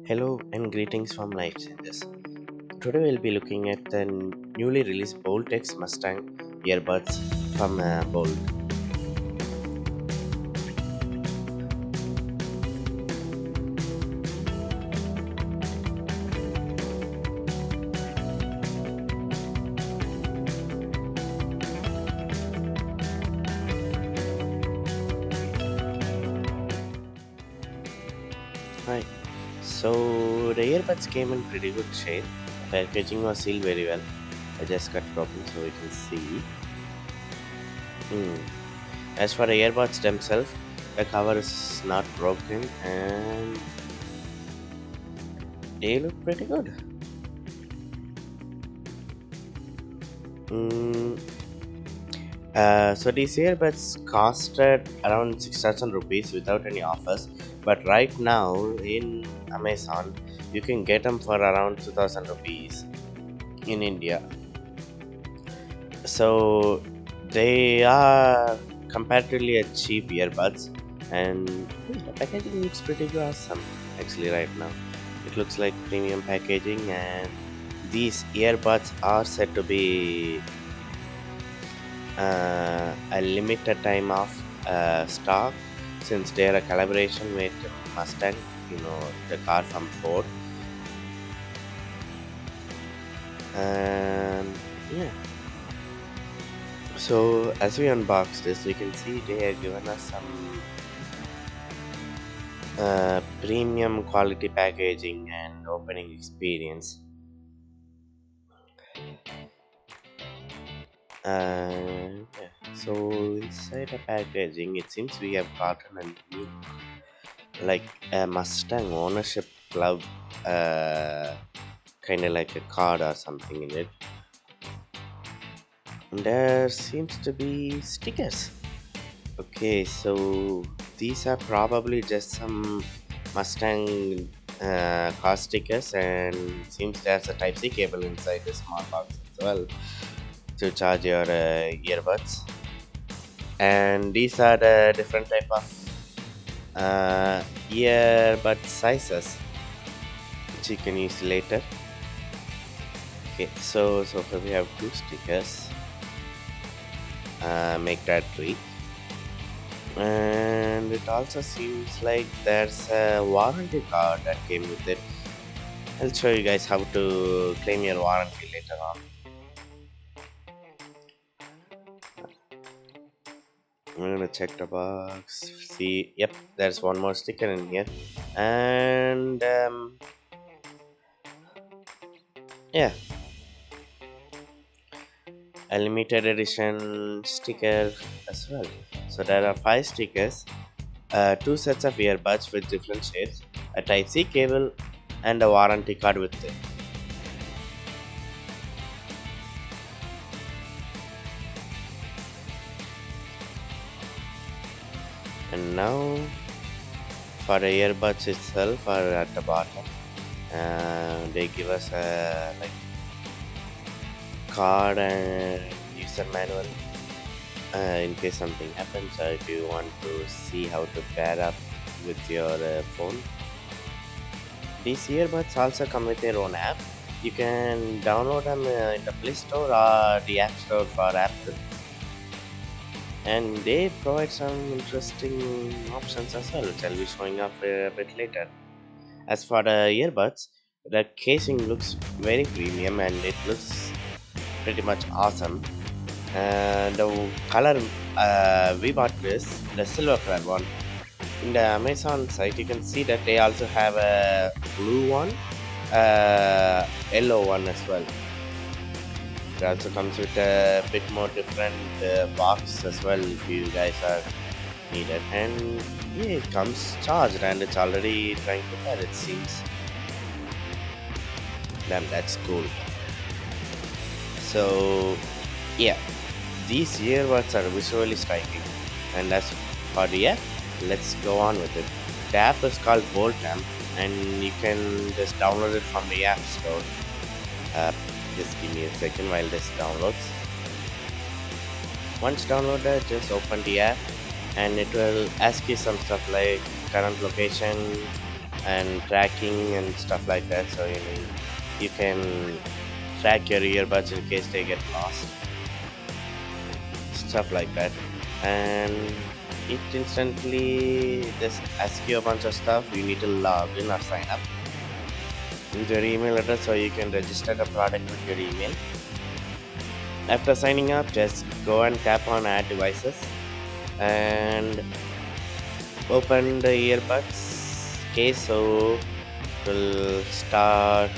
Hello and greetings from Life Changers. Today we'll be looking at the newly released Boult X Mustang earbuds from Boult. Hi. So the earbuds came in pretty good shape. Packaging was sealed very well. I just cut it open so we can see. As for the earbuds themselves, the cover is not broken and they look pretty good. Mm, so these earbuds costed around 6,000 rupees without any offers, but right now in Amazon you can get them for around 2,000 rupees in India. So they are comparatively a cheap earbuds, and the packaging looks pretty awesome. Actually, right now it looks like premium packaging, and these earbuds are said to be a limited time of stock, since they are a collaboration with Mustang, the car from Ford. And yeah, so as we unbox this, we can see they have given us some premium quality packaging and opening experience. Yeah. So inside the packaging, it seems we have gotten a new, like a Mustang ownership club, kind of like a card or something in it. And there seems to be stickers. Okay, so these are probably just some Mustang car stickers, and seems there's a Type-C cable inside the small box as well to charge your earbuds. And these are the different type of earbud sizes which you can use later. Okay, so far we have two stickers. Make that three. And it also seems like there's a warranty card that came with it. I'll show you guys how to claim your warranty later on. I'm gonna check the box, see. Yep, there's one more sticker in here, and yeah, a limited edition sticker as well. So there are 5 stickers, 2 sets of earbuds with different shapes, a Type-C cable, and a warranty card with it. And now for the earbuds itself are at the bottom. They give us a card and user manual in case something happens, or if you want to see how to pair up with your phone. These earbuds also come with their own app. You can download them in the Play Store or the App Store for Apple, and they provide some interesting options as well, which I'll be showing up a bit later. As for the earbuds, the casing looks very premium and it looks pretty much awesome. The color we bought this, the silver color one. In the Amazon site, you can see that they also have a blue one, yellow one as well. It also comes with a bit more different box as well if you guys are needed. And yeah, it comes charged and it's already trying to pair, it seems. Damn, that's cool. So yeah, these earbuds are visually striking. And as for the app, let's go on with it. The app is called Boult app, and you can just download it from the App Store. Just give me a second while this downloads. Once downloaded, just open the app and it will ask you some stuff like current location, and tracking and stuff like that. So you can track your earbuds in case they get lost, stuff like that. And it instantly just asks you a bunch of stuff. You need to log in or sign up with your email address so you can register the product with your email. After signing up, just go and tap on add devices and open the earbuds case, so it will start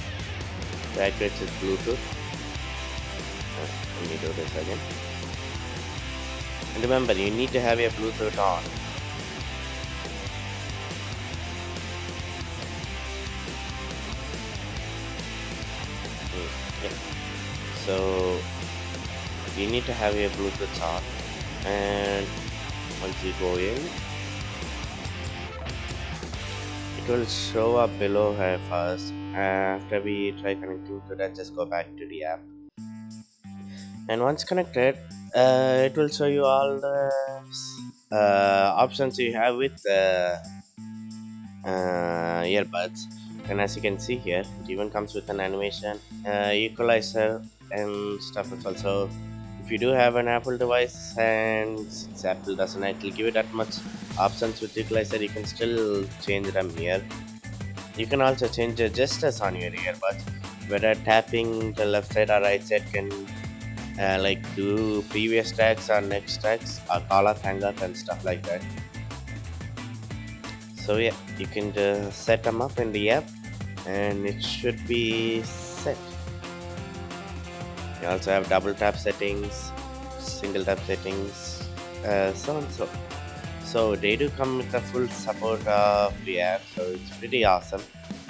to activate with Bluetooth. Let me do this again. And remember, you need to have your Bluetooth on. Yeah. So you need to have your Bluetooth on, and once you go in, it will show up below here first. After we try connecting to that, just go back to the app, and once connected, it will show you all the options you have with earbuds. And as you can see here, it even comes with an animation, equalizer and stuff as well. So if you do have an Apple device and since Apple doesn't actually give you that much options with equalizer, you can still change them here. You can also change the gestures on your earbuds, whether tapping the left side or right side can like do previous tracks or next tracks or call up, hang up and stuff like that. So yeah, you can just set them up in the app and it should be set. You also have double tap settings, single tap settings, so and so. So they do come with the full support of the app, so it's pretty awesome.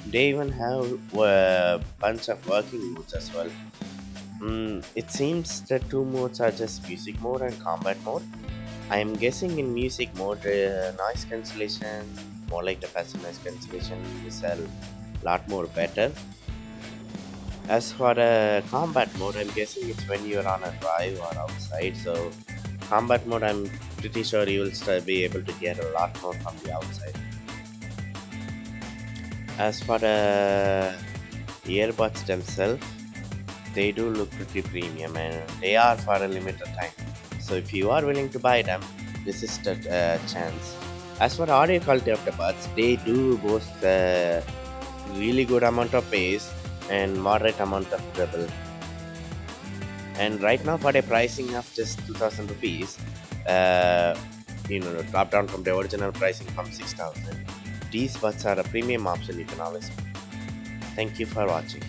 They even have a bunch of working modes as well. It seems the two modes are just music mode and combat mode. I am guessing in music mode, noise cancellation, more like the passive noise cancellation, is a lot more better. As for the combat mode, I'm guessing it's when you're on a drive or outside. So combat mode, I'm pretty sure you will still be able to get a lot more from the outside. As for the earbuds themselves, they do look pretty premium and they are for a limited time. So if you are willing to buy them, this is the chance. As for the audio quality of the buds, they do boast a really good amount of bass and moderate amount of treble. And right now for the pricing of just 2000 rupees, drop down from the original pricing from 6000. These buds are a premium option you can always buy. Thank you for watching.